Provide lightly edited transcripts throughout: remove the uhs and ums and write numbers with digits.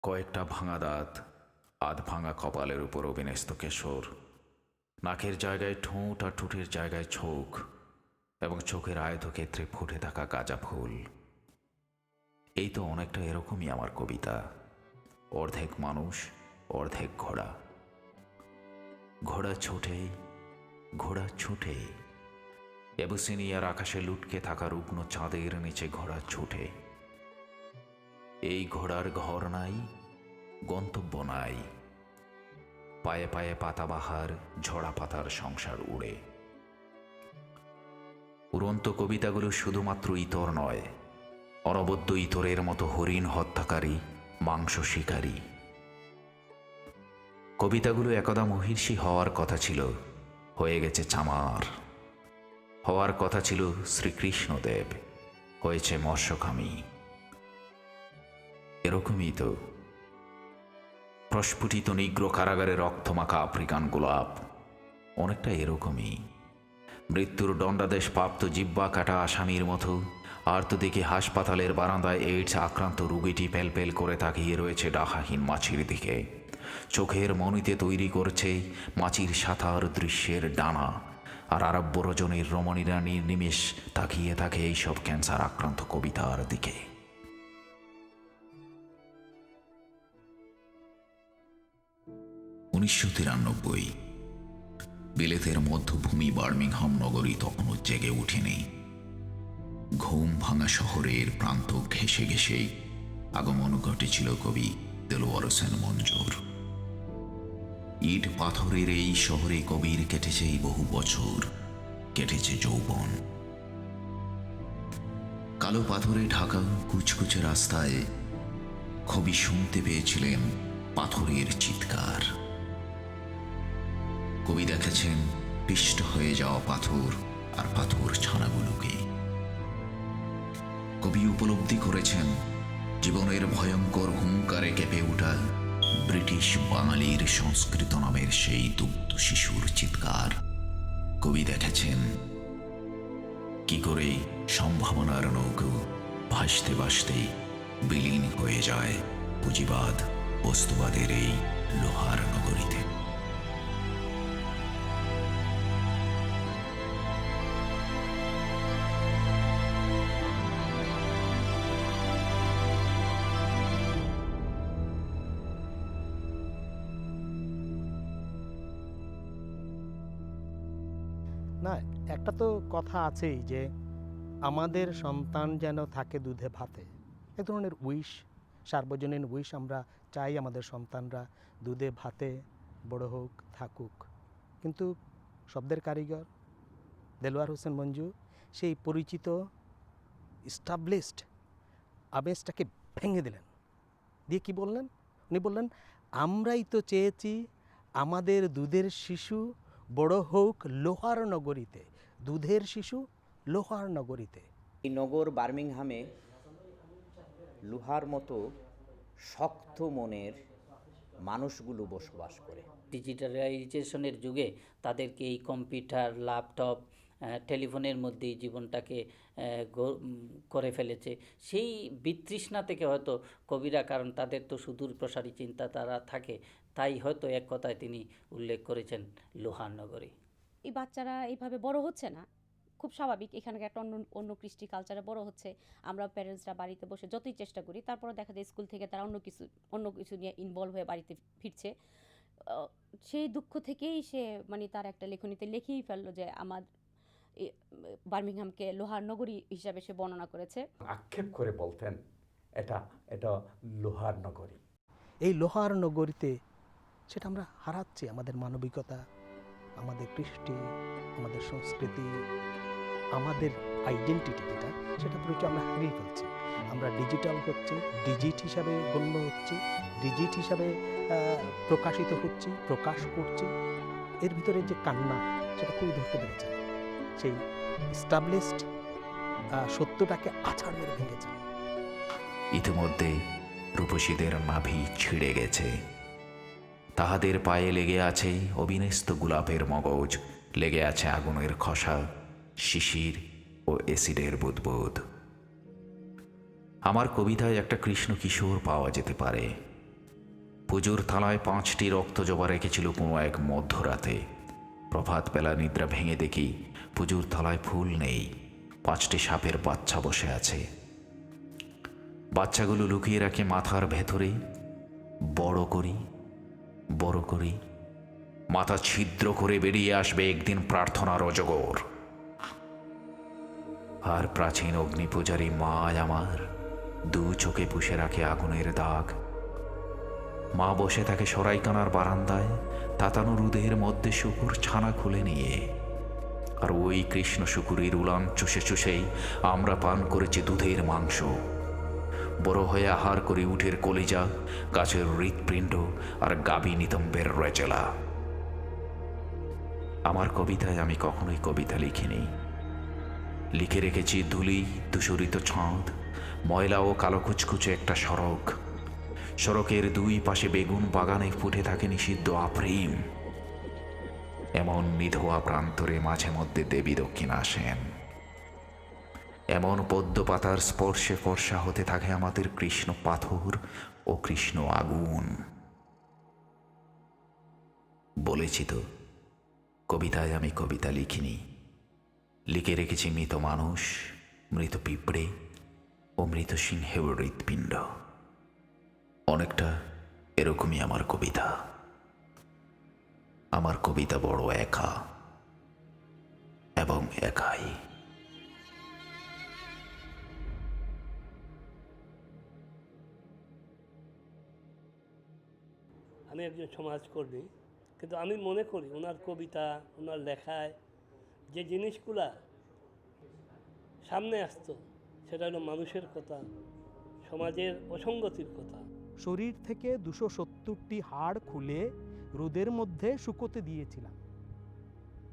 কয়েকটা ভাঙা দাঁত, আধ ভাঙা কপালের উপর অবিন্যস্ত কেশর, নাকের জায়গায় ঠোঁট আর ঠোঁটের জায়গায় চোখ, এবং চোখের আয়তক্ষেত্রে ফুটে থাকা গাঁজা ফুল। এই তো অনেকটা এরকমই আমার কবিতা। অর্ধেক মানুষ, অর্ধেক ঘোড়া। ঘোড়া ছোটে, ঘোড়া ছুটে। এবুসিনিয়ার আকাশে লুটকে থাকা রুগ্ন চাঁদের নিচে ঘোড়া ছুটে। এই ঘোড়ার ঘর নাই, গন্তব্য নাই। পায়ে পায়ে পাতাবাহার, ঝরা পাতার সংসার উড়ে। উড়ন্ত কবিতাগুলো শুধুমাত্র ইতর নয়, অনবদ্য ইতরের মতো হরিণ হত্যাকারী, মাংস শিকারী। কবিতাগুলো একদা মহিষী হওয়ার কথা ছিল, হয়ে গেছে চামার। হওয়ার কথা ছিল শ্রীকৃষ্ণদেব, হয়েছে মৎস্যকামী। এরকমই তো প্রস্ফুটিত নিগ্র কারাগারে রক্তমাখা আফ্রিকান গোলাপ, অনেকটা এরকমই। মৃত্যুর দণ্ডাদেশ প্রাপ্ত জিব্বা কাটা আসামির মতো আর তো দেখি হাসপাতালের বারান্দায় এইডস আক্রান্ত রুগীটি পেলপেল করে তাকিয়ে রয়েছে ডাকাহীন মাছির দিকে। চোখের মনিতে তৈরি করছে মাছির সাঁতার দৃশ্যের ডানা, আর আরব্য রজনীর রমণীরা নির্নিমেষ তাকিয়ে থাকে এইসব ক্যান্সার আক্রান্ত কবিতার দিকে। 1993 বিলেতের মধ্যভূমি বার্মিংহাম নগরী তখনও জেগে ওঠেনি। ঘুম ভাঙা শহরের প্রান্ত ঘেঁষে ঘেঁষে আগমন ঘটেছিল কবি দেলোয়ার হোসেন মঞ্জুর। ইট পাথরের এই শহরে কবির কেটেছে বহু বছর, কেটেছে যৌবন। কালো পাথরে ঢাকা কুচকুচে রাস্তায় কবি শুনতে পেয়েছিলেন পাথরের চিৎকার। কবি দেখেছেন পিষ্ট হয়ে যাওয়া পাথর আর পাথর ছানাগুলোকে। কবি উপলব্ধি করেছেন জীবনের ভয়ঙ্কর হুঙ্কারে কেঁপে ওঠা ব্রিটিশ বাঙালির সংস্কৃত নামের সেই দুগ্ধ শিশুর চিৎকার। কবি দেখেছেন কি করে সম্ভাবনার নৌকো ভাসতে ভাসতে বিলীন হয়ে যায় পুঁজিবাদ বস্তুবাদের এই লোহার নগরীতে। না, একটা তো কথা আছেই যে আমাদের সন্তান যেন থাকে দুধে ভাতে, এক ধরনের উইশ, সার্বজনীন উইশ। আমরা চাই আমাদের সন্তানরা দুধে ভাতে বড় হোক, থাকুক। কিন্তু শব্দের কারিগর দেলোয়ার হোসেন মঞ্জু সেই পরিচিত ইস্টাবলিশড আবেজটাকে ভেঙে দিলেন। দিয়ে কি বললেন? উনি বললেন, আমরাই তো চেয়েছি আমাদের দুধের শিশু বড় হোক লোহার নগরীতে। দুধের শিশু লোহার নগরীতে। এই নগর বার্মিংহামে লোহার মতো শক্ত মনের মানুষগুলো বসবাস করে। ডিজিটালাইজেশনের যুগে তাদেরকে এই কম্পিউটার, ল্যাপটপ, টেলিফোনের মধ্যেই জীবনটাকে করে ফেলেছে। সেই বিতৃষ্ণা থেকে হয়তো কবিরা, কারণ তাদের তো সুদূর প্রসারী চিন্তা তারা থাকে, তাই হয়তো এক কথায় তিনি উল্লেখ করেছেন লোহার নগরী। এই বাচ্চারা এইভাবে বড় হচ্ছে না, খুব স্বাভাবিক। এখানকার একটা অন্য কৃষ্টি কালচারে বড় হচ্ছে। আমরা প্যারেন্টসরা বাড়িতে বসে যতই চেষ্টা করি, তারপরে দেখা যায় স্কুল থেকে তারা অন্য কিছু নিয়ে ইনভলভ হয়ে বাড়িতে ফিরছে। সেই দুঃখ থেকেই সে তার একটা লেখনীতে লিখেই ফেললো যে আমার বার্মিংহামকে লোহার নগরী হিসাবে সে বর্ণনা করেছে। আক্ষেপ করে বলতেন এটা লোহার নগরী। এই লোহার নগরীতে সেটা আমরা হারাচ্ছি। আমাদের মানবিকতা, আমাদের কৃষ্টি, আমাদের সংস্কৃতি, আমাদের আইডেন্টিটি যেটা, সেটা পরিচয় আমরা হারিয়ে ফেলছি। আমরা ডিজিটাল হচ্ছি, ডিজিট হিসাবে গণ্য হচ্ছি, ডিজিট হিসাবে প্রকাশিত হচ্ছি, প্রকাশ করছি। এর ভিতরে যে কান্না, সেটা খুবই ধরতে পেরেছে। সেই এস্টাবলিশড সত্যটাকে আছাড় মেরে ভেঙেছে। ইতিমধ্যে রূপসীদের নাভি ছিঁড়ে গেছে। তাহাদের পায়ে লেগে আছে অবিন্যস্ত গোলাপের মগজ, লেগে আছে আগুনের খসা, শিশির ও অ্যাসিডের বুদবুদ। আমার কবিতায় একটা কৃষ্ণ কিশোর পাওয়া যেতে পারে, পুজোর থালায় 5টি রক্ত জবা রেখেছিল কোনো এক মধ্যরাতে। প্রভাত বেলা নিদ্রা ভেঙে দেখি পুজোর থালায় ফুল নেই, 5টি সাপের বাচ্চা বসে আছে। বাচ্চাগুলো লুকিয়ে রাখে মাথার ভেতরে। বড় করি, বড় করি, মাথা ছিদ্র করে বেরিয়ে আসবে একদিন প্রার্থনার অজগর। আর প্রাচীন অগ্নিপূজারী মা আমার 2 চোখে পুষে রাখে আগুনের দাগ। মা বসে থাকে সরাইকানার বারান্দায়, তাতানো রুদের মধ্যে শুকুর ছানা খুলে নিয়ে। আর ওই কৃষ্ণ শুকুরের উলান চুষে চুষেই আমরা পান করেছি দুধের মাংস। বড় হয়ে আহার করে উঠের কলিজা, গাছের হৃৎপিণ্ড আর গাবি নিতম্বের রেচেলা। আমার কবিতায় আমি কখনোই কবিতা লিখিনি। লিখে রেখেছি ধুলি ধূসরিত ছাদ, ময়লা ও কালো কুচকুচে একটা সড়ক। সড়কের 2 পাশে বেগুন বাগানে ফুটে থাকে নিষিদ্ধ আফরিম। এমন নিধোয়া প্রান্তরে মাঝে মধ্যে দেবী দক্ষিণ আসেন। এমন পদ্ম পাতার স্পর্শে ফর্সা হতে থাকে আমাদের কৃষ্ণ পাথর ও কৃষ্ণ আগুন। বলেছি তো, কবিতায় আমি কবিতা লিখিনি। লিখে রেখেছি মৃত মানুষ, মৃত পিঁপড়ে ও মৃত সিংহের হৃৎপিণ্ড। অনেকটা এরকমই আমার কবিতা। আমার কবিতা বড় একা এবং একাই। আমি একজন সমাজকর্মী, কিন্তু আমি মনে করি ওনার কবিতা, ওনার লেখায় যে জিনিসগুলা সামনে আসতো সেটা হলো মানুষের কথা, সমাজের অসঙ্গতির কথা। শরীর থেকে 270টি হাড় খুলে রোদের মধ্যে শুকোতে দিয়েছিলাম।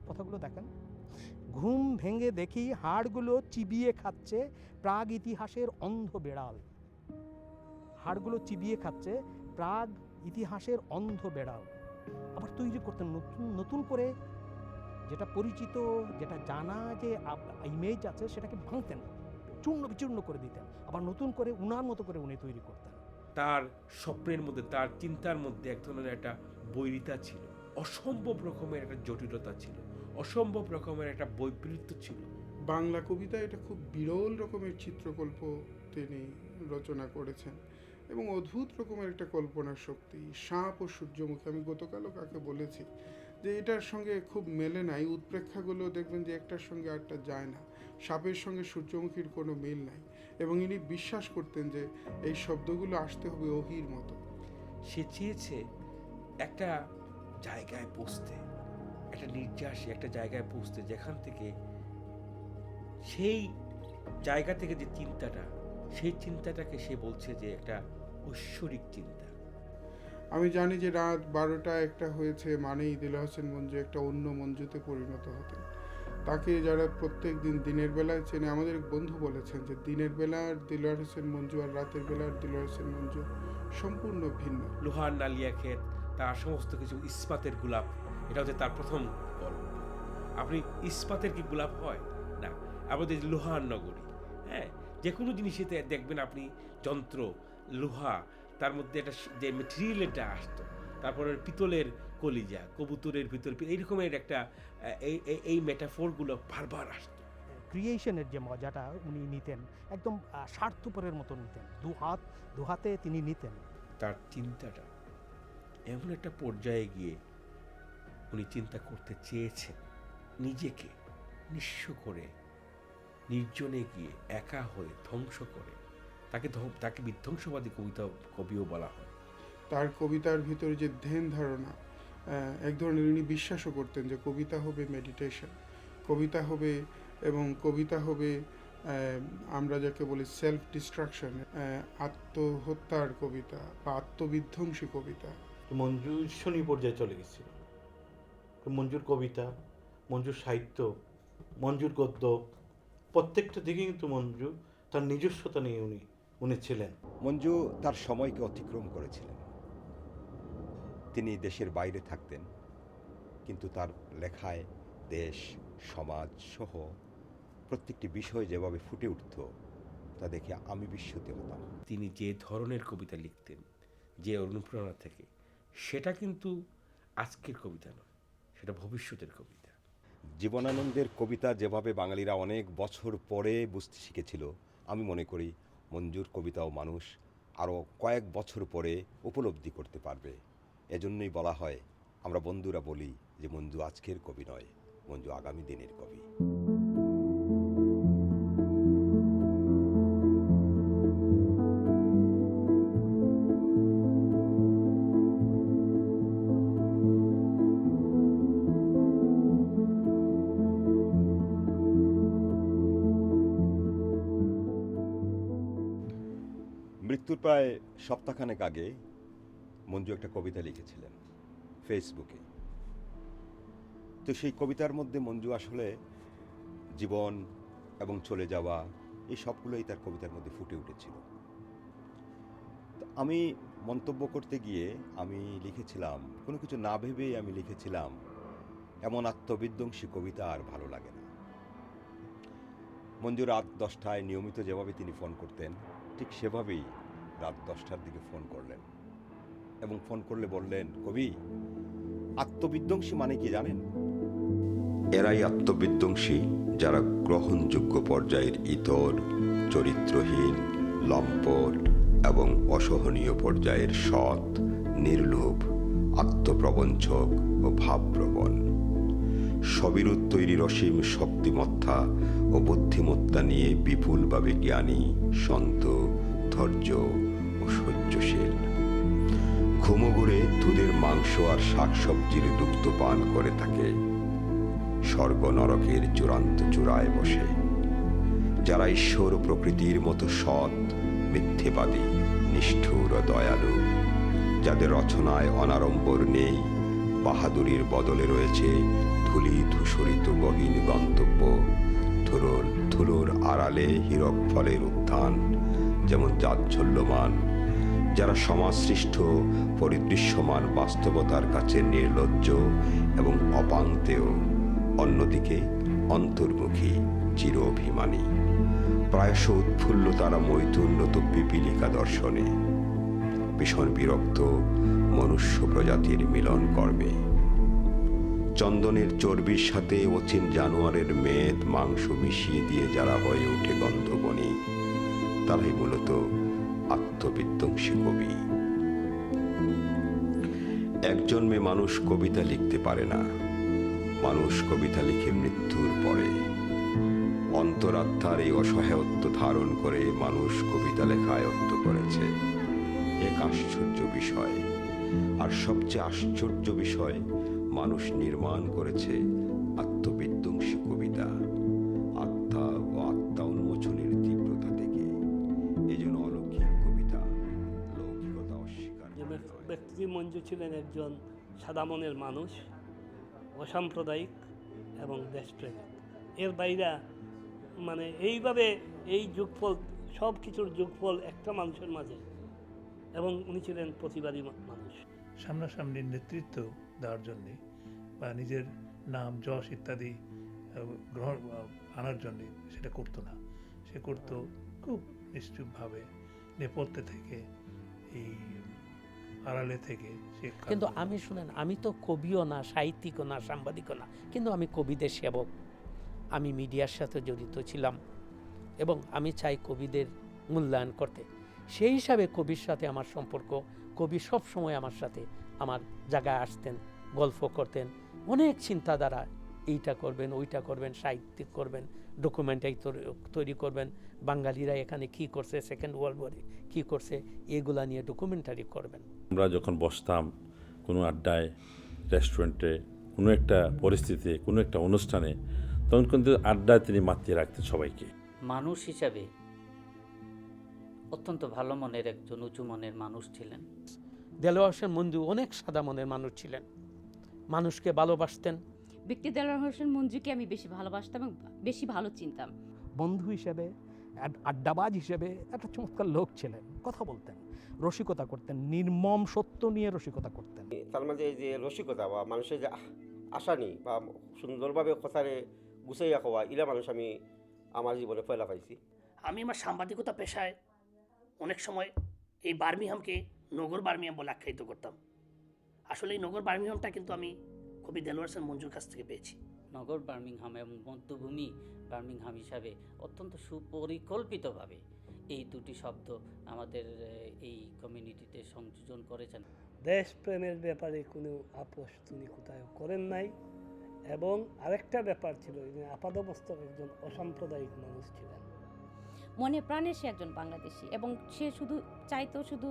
কথাগুলো দেখেন। ঘুম ভেঙে দেখি হাড়গুলো চিবিয়ে খাচ্ছে প্রাগ ইতিহাসের অন্ধ বেড়াল। হাড়গুলো চিবিয়ে খাচ্ছে প্রাগ ইতিহাসের অন্ধ বেড়াল। আবার তৈরি করতেন নতুন নতুন করে, যেটা পরিচিত, যেটা জানা যে ইমেজ আছে সেটাকে ভাঙতেন, চূর্ণ বিচূর্ণ করে দিতেন, আবার নতুন করে উনার মতো করে উনি তৈরি করতেন। তার স্বপ্নের মধ্যে, তার চিন্তার মধ্যে এক ধরনের একটা বৈরিতা ছিল, অসম্ভব রকমের একটা জটিলতা ছিল, অসম্ভব রকমের একটা বৈপরীত্য ছিল। বাংলা কবিতা এটা খুব বিরল রকমের চিত্রকল্প তিনি রচনা করেছেন এবং অদ্ভুত রকমের একটা কল্পনা শক্তি। সাপ ও সূর্যমুখী, আমি গতকালও কাকে বলেছি যে এটার সঙ্গে খুব মেলে নাই, উৎপ্রেক্ষাগুলো দেখবেন যে একটার সঙ্গে আরটা যায় না। সাপের সঙ্গে সূর্যমুখীর কোনো মিল নাই এবং ইনি বিশ্বাস করতেন যে এই শব্দগুলো আসতে হবে ওহির মতো। সে চেয়েছে একটা জায়গায় পৌঁছতে, একটা নির্যাসে একটা জায়গায় পৌঁছতে, যেখান থেকে সেই জায়গা থেকে যে চিন্তাটা, সেই চিন্তাটাকে সে বলছে যে একটা ঐশ্বরিক চিন্তা। আমি জানি যে রাত 12টা 1টা হয়েছে মানেই দিলওয়ার হোসেন মঞ্জু একটা অন্য মঞ্জুতে পরিণত হতেন। তাকে যারা প্রত্যেক দিন দিনের বেলায় চেনে, আমাদের এক বন্ধু বলেছেন যে দিনের বেলার দিলওয়ার হোসেন মঞ্জু আর রাতের বেলার দিলওয়ার হোসেন মঞ্জু সম্পূর্ণ ভিন্ন। লোহার নালিয়া ক্ষেত, তার সমস্ত কিছু ইস্পাতের গোলাপ, এটা হচ্ছে তার প্রথম গল্প। আপনি ইস্পাতের কি গোলাপ হয় না, আমাদের লোহার নগরী। হ্যাঁ, যে কোনো জিনিসেতে দেখবেন আপনি যন্ত্র, লোহা, তার মধ্যে একটা যে মেটেরিয়ালটা আসতো, তারপরে পিতলের কলিজা, কবুতরের ভিতর এইরকমের একটা এই মেটাফোরগুলো বারবার আসতো। ক্রিয়েশনের যে মজাটা উনি নিতেন, একদম স্বার্থপরের মতো নিতেন, দু হাতে তিনি নিতেন। তার চিন্তাটা এমন একটা পর্যায়ে গিয়ে উনি চিন্তা করতে চেয়েছেন নিজেকে নিঃস্ব করে, নির্জনে গিয়ে একা হয়ে ধ্বংস করে। তাকে বিধ্বংসবাদী কবিও বলা হয়। তার কবিতার ভিতরে যে ধ্যান ধারণা, এক ধরনের উনি বিশ্বাসও করতেন যে কবিতা হবে মেডিটেশন, কবিতা হবে এবং কবিতা হবে আমরা যাকে বলি সেলফ ডিস্ট্রাকশন, আত্মহত্যার কবিতা বা আত্মবিধ্বংসী কবিতা। মঞ্জু শনি পর্যায়ে চলে গেছিল। মঞ্জুর কবিতা, মঞ্জুর সাহিত্য, মঞ্জুর গদ্য, প্রত্যেকটা দিকে কিন্তু মঞ্জু তার নিজস্বতা নিয়ে উনি ছিলেন। মঞ্জু তার সময়কে অতিক্রম করেছিলেন। তিনি দেশের বাইরে থাকতেন, কিন্তু তার লেখায় দেশ, সমাজ সহ প্রত্যেকটি বিষয় যেভাবে ফুটে উঠত তা দেখে আমি বিস্মিত হতাম। তিনি যে ধরনের কবিতা লিখতেন, যে অনুপ্রেরণা থেকে, সেটা কিন্তু আজকের কবিতা নয়, সেটা ভবিষ্যতের কবিতা। জীবনানন্দের কবিতা যেভাবে বাঙালিরা অনেক বছর পরে বুঝতে শিখেছিল, আমি মনে করি মঞ্জুর কবিতাও মানুষ আরও কয়েক বছর পরে উপলব্ধি করতে পারবে। এজন্যই বলা হয়, আমরা বন্ধুরা বলি যে মঞ্জু আজকের কবি নয়, মঞ্জু আগামী দিনের কবি। মৃত্যুর প্রায় সপ্তাহখানেক আগে মঞ্জু একটা কবিতা লিখেছিলেন ফেসবুকে। তো সেই কবিতার মধ্যে মঞ্জু আসলে জীবন এবং চলে যাওয়া এই সবগুলোই তার কবিতার মধ্যে ফুটে উঠেছিল। তো আমি মন্তব্য করতে গিয়ে আমি লিখেছিলাম, কোনো কিছু না ভেবেই আমি লিখেছিলাম, এমন আত্মবিধ্বংসী কবিতা আর ভালো লাগে না। মঞ্জু রাত 10টায় নিয়মিত যেভাবে তিনি ফোন করতেন, ঠিক সেভাবেই রাত 10টার দিকে ফোন করলেন এবং ফোন করলে বললেন, কবি, আত্মবিধ্বংসী মানে কি জানেন? এরাই আত্মবিধ্বংসী যারা গ্রহণযোগ্য পর্যায়ের ইতর, চরিত্রহীন, লম্পট এবং অসহনীয় পর্যায়ের সৎ, নির্লোভ, আত্মপ্রবঞ্চক ও ভাবপ্রবণ, সবিরোধ তৈরি অসীম শক্তিমত্তা ও বুদ্ধিমত্তা নিয়ে বিপুলভাবে জ্ঞানী, শান্ত, ধৈর্য ও সহ্যশীল, ঘুমোঘুরে দুধের মাংস আর শাকসবজির দুগ্ধ পান করে থাকে, স্বর্গ নরকের চূড়ান্ত চূড়ায় বসে, যারা ঈশ্বর ও প্রকৃতির মতো সৎ, মিথ্যেবাদী, নিষ্ঠুর ও দয়ালু, যাদের রচনায় অনাড়ম্বর নেই, বাহাদুরির বদলে রয়েছে ধূলি ধূসরিত গহীন গন্তব্য, ধুলোর আড়ালে হীরক ফলের উত্থান যেমন জাজ্জল্যমান, যারা সমাজসৃষ্ট পরিদৃশ্যমান বাস্তবতার কাছে নির্লজ্জ এবং অপাংতেয়, অন্যদিকে অন্তর্মুখী, চির অভিমানী, প্রায়শ উৎফুল্ল তারা মৈথুন্নত পিপীলিকা দর্শনে, ভীষণ বিরক্ত মনুষ্য প্রজাতির মিলন কর্মে, চন্দনের চর্বির সাথে অচিন জানোয়ারের মেদ মাংস মিশিয়ে দিয়ে যারা হয়ে ওঠে গন্ধবনী, তারাই মূলত আত্মবিধ্বংসী কবি। এক জন্মে মানুষ কবিতা লিখতে পারে না, মানুষ কবিতা লিখে মৃত্যুর পরে। অন্তরাত্মার এই অসহায়ত্ব ধারণ করে মানুষ কবিতা লেখা আয়ত্ত করেছে, এক আশ্চর্য বিষয়। আর সবচেয়ে আশ্চর্য বিষয়, মানুষ নির্মাণ করেছে আত্মবিধ্বংসী কবিতা, আত্মা ও আত্মা উন্মোচনের তীব্রতা থেকে। এই জন্য অলৌকিক কবিতা লৌকিকতা অস্বীকার করে নয়। ব্যক্তি মঞ্জু ছিলেন একজন সাদা মনের মানুষ, অসাম্প্রদায়িক এবং দেশপ্রেমিক। এর বাইরে মানে এইভাবে এই যুগফল, সব কিছুর যুগফল একটা মানুষের মাঝে, এবং উনি ছিলেন প্রতিবাদী মানুষ। সামনাসামনি নেতৃত্ব দেওয়ার জন্যে বা নিজের নাম, যশ ইত্যাদি গ্রহণ আনার জন্যে সেটা করতো না। সে করতো খুব নিশ্চুপভাবে, নেপথ্যে থেকে, এই আড়ালে থেকে। সে কিন্তু আমি শুনেন, আমি তো কবিও না, সাহিত্যিকও না, সাংবাদিকও না, কিন্তু আমি কবিদের সেবক। আমি মিডিয়ার সাথে জড়িত ছিলাম এবং আমি চাই কবিদের মূল্যায়ন করতে। সেই হিসাবে কবির সাথে আমার সম্পর্ক, কবি সব সময় আমার সাথে আমার জায়গায় আসতেন, গল্প করতেন, অনেক চিন্তাধারা, এইটা করবেন, ওইটা করবেন, সাহিত্যিক করবেন, ডকুমেন্টারি তৈরি করবেন, বাঙালিরা এখানে কি করছে, সেকেন্ড ওয়ার্ল্ড ওয়ারে কি করছে, এগুলা নিয়ে ডকুমেন্টারি করবেন। আমরা যখন বসতাম কোনো আড্ডায়, রেস্টুরেন্টে, কোনো একটা পরিস্থিতিতে, কোনো একটা অনুষ্ঠানে, তখন কিন্তু আড্ডায় তিনি মাতিয়ে রাখতেন সবাইকে। মানুষ হিসাবে অত্যন্ত ভালো মনের একজন উঁচু মনের মানুষ ছিলেন। দেলোয়ার হোসেন মঞ্জু অনেক সাদা মনের মানুষ ছিলেন, মানুষকে ভালোবাসতেন। ব্যক্তি দেলোয়ার হোসেন মঞ্জুকে আমি বেশি ভালোবাসতাম এবং বেশি ভালো চিনতাম। বন্ধু হিসেবে, আড্ডাবাজ হিসেবে একটা চমৎকার লোক ছিলেন, কথা বলতেন, রসিকতা করতেন, নির্মম সত্য নিয়ে রসিকতা করতেন। তার মাঝে যে রসিকতা বা মানুষের যে আশানি বা সুন্দরভাবে কথারে গুছাইয়া খাওয়া, ইলা মানুষ আমি আমার জীবনে ফেলা পাইছি। আমি আমার সাংবাদিকতা পেশায় অনেক সময় এই বার্মিংহামকে নগর বার্মিংহাম বলে আখ্যায়িত করতাম। আসলে এই নগর বার্মিংহামটা কিন্তু আমি কবি দেলোয়ার হোসেন মঞ্জুর কাছ থেকে পেয়েছি। নগর বার্মিংহাম এবং মধ্যভূমি বার্মিংহাম হিসাবে অত্যন্ত সুপরিকল্পিতভাবে এই দুটি শব্দ আমাদের এই কমিউনিটিতে সংযোজন করেছেন। দেশপ্রেমের ব্যাপারে কোনো আপোষ তিনি কোথাও করেন নাই। এবং আরেকটা ব্যাপার ছিল, আপাদমস্তক একজন অসাম্প্রদায়িক মানুষ ছিলেন। মনে প্রাণে সে একজন বাংলাদেশি, এবং সে শুধু চাইতো শুধু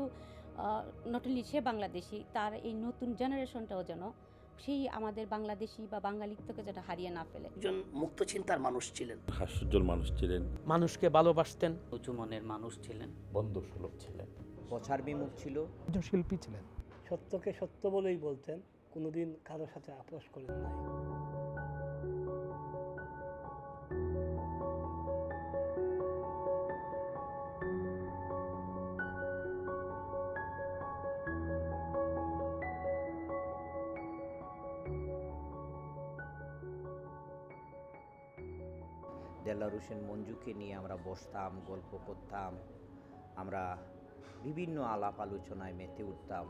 নট অনলি সে বাংলাদেশি, তার এই নতুন জেনারেশনটাও যেন সেই আমাদের বাংলাদেশি বা বাঙালিত্বকে যেটা হারিয়ে না ফেলে। একজন মুক্ত চিন্তার মানুষ ছিলেন, হাস্যোজ্জ্বল মানুষ ছিলেন, মানুষকে ভালোবাসতেন, উঁচু মনের মানুষ ছিলেন, বন্ধুসুলভ ছিলেন, প্রচার বিমুখ ছিল, একজন শিল্পী ছিলেন। সত্যকে সত্য বলেই বলতেন, কোনোদিন কারোর সাথে আপোষ করেন নাই। দেলোয়ার হোসেন মঞ্জুকে নিয়ে আমরা বসতাম, গল্প করতাম, আমরা বিভিন্ন আলাপ আলোচনায় মেতে উঠতাম।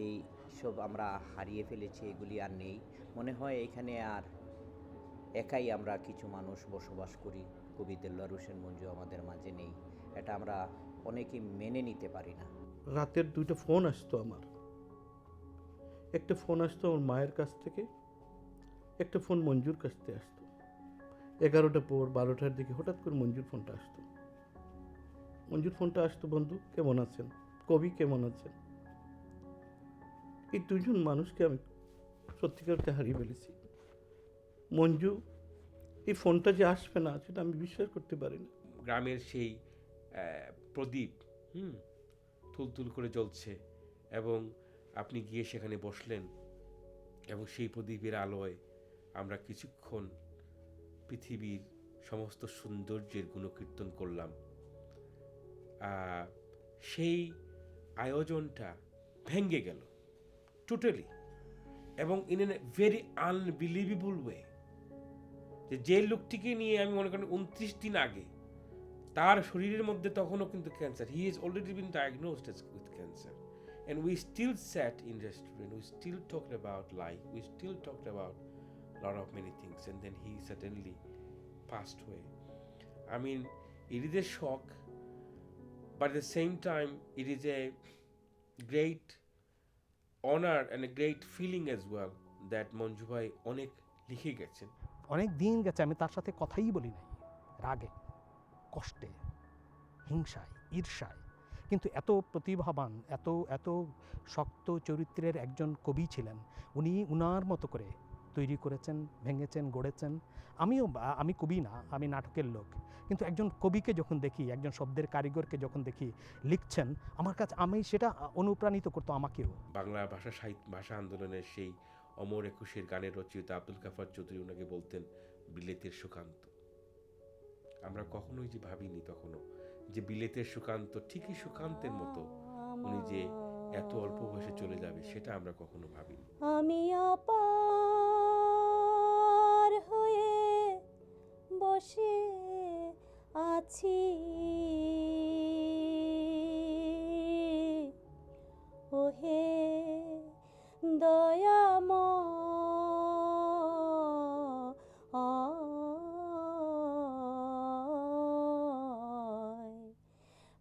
এই সব আমরা হারিয়ে ফেলেছি, এগুলি আর নেই। মনে হয় এখানে আর একাই আমরা কিছু মানুষ বসবাস করি, কবি দেলোয়ার হোসেন মঞ্জু আমাদের মাঝে নেই। এটা আমরা অনেকেই মেনে নিতে পারি না। রাতের 2টা ফোন আসতো আমার। একটা ফোন আসতো আমার মায়ের কাছ থেকে, একটা ফোন মঞ্জুর কাছ থেকে আসতো। 11টা পর 12টার দিকে হঠাৎ করে মঞ্জুর ফোনটা আসতো। মঞ্জুর ফোনটা আসতো, বন্ধু কেমন আছেন, কবি কেমন আছেন। এই দুজন মানুষকে আমি সত্যিকারতে হারিয়ে ফেলেছি। মঞ্জু এই ফোনটা যে আসবে না সেটা আমি বিশ্বাস করতে পারি না। গ্রামের সেই প্রদীপ তুলতুল করে জ্বলছে, এবং আপনি গিয়ে সেখানে বসলেন, এবং সেই প্রদীপের আলোয় আমরা কিছুক্ষণ পৃথিবীর সমস্ত সৌন্দর্যের গুণকীর্তন করলাম। সেই আয়োজনটা ভেঙে গেল টোটালি, এবং in a very unbelievable way. যে লোকটিকে নিয়ে আমি মনে করেন 29 দিন আগে, তার শরীরের মধ্যে তখনও কিন্তু cancer, he is already been diagnosed with cancer, and we still sat in restaurant, we still talked about life, we still talked about lot of many things, and then he suddenly passed away. I mean, it is a shock, but at the same time it is a great honor and a great feeling as well that Manju ভাই অনেক লিখে গেছেন। অনেক দিন গেছে আমি তার সাথে কথাই বলি নাই, রাগে, কষ্টে, হিংসায়, ঈর্ষায়। কিন্তু এত প্রতিভাবান, এত এত শক্ত চরিত্রের একজন কবি ছিলেন। উনি উনার মতো করে তৈরি করেছেন, ভেঙেছেন, গড়েছেন। আমি কবি না, আমি নাটকের লোক, কিন্তু একজন কবিকে যখন দেখি, একজন শব্দের কারিগরকে যখন দেখি লিখছেন, আমার কাছে সেটা অনুপ্রাণিত করতো আমাকেও। বাংলা ভাষা আন্দোলনের সেই অমর একুশের গানের রচয়িতা আব্দুল গাফফার চৌধুরী ওনাকে বলতেন বিলেতের সুকান্ত। আমরা কখনোই যে ভাবিনি তখনও যে বিলেতের সুকান্ত ঠিকই সুকান্তের মতো উনি যে এত অল্প বয়সে চলে যাবে, সেটা আমরা কখনো ভাবিনি। আমি অপার হয়ে বসে আছি, ওহে দয়াময়,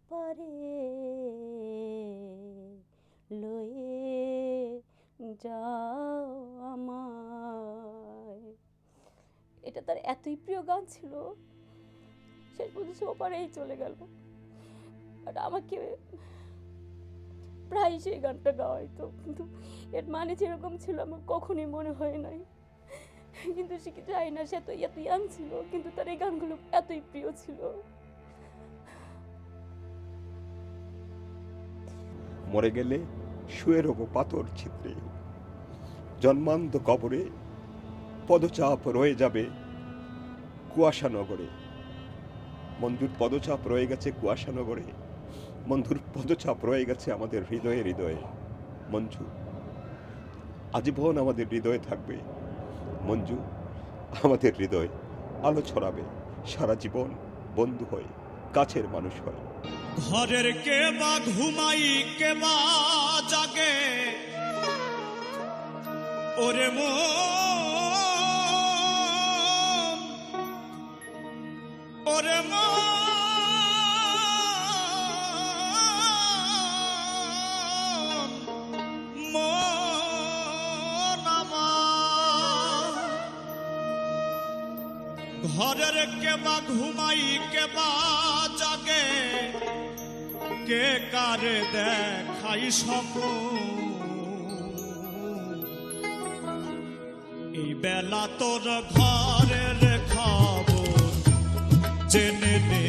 পারে লয়ে যাও আমায়। এটা তার এতই প্রিয় গান ছিল, শেষ পর্যন্ত সে ওপারেই চলে গেল। আর আমাকে প্রায় সেই গানটা গাওয়াইতো, কিন্তু এর মানে যেরকম ছিল আমার কখনোই মনে হয় নাই। কিন্তু সে যাই না, সে তো এত ইয়াং ছিল, কিন্তু তার এই গানগুলো এতই প্রিয় ছিল। মরে গেলে শুয়ে রব পাথর ছিদ্রে, জন্মান্ত কবরে পদচাপ রয়ে যাবে কুয়াশানগরে। মঞ্জুর পদচাপ রয়ে গেছে কুয়াশানগরে, বন্ধুর পদচাপ রয়ে গেছে আমাদের হৃদয়ে হৃদয়ে। মঞ্জু আজীবন আমাদের হৃদয়ে থাকবে। মঞ্জু আমাদের হৃদয় আলো ছড়াবে, সারা জীবন বন্ধু হয়, কাছের মানুষ হয়। ঘরের কে বা ঘুমাই কে বা জাগে ওরে মন ওরে মন আমার ঘরের কে বা ঘুমাই কে বা জাগে কে কারে দেখাই স্বপ্ন এই বেলা তোর ঘরের খবর জেনে নে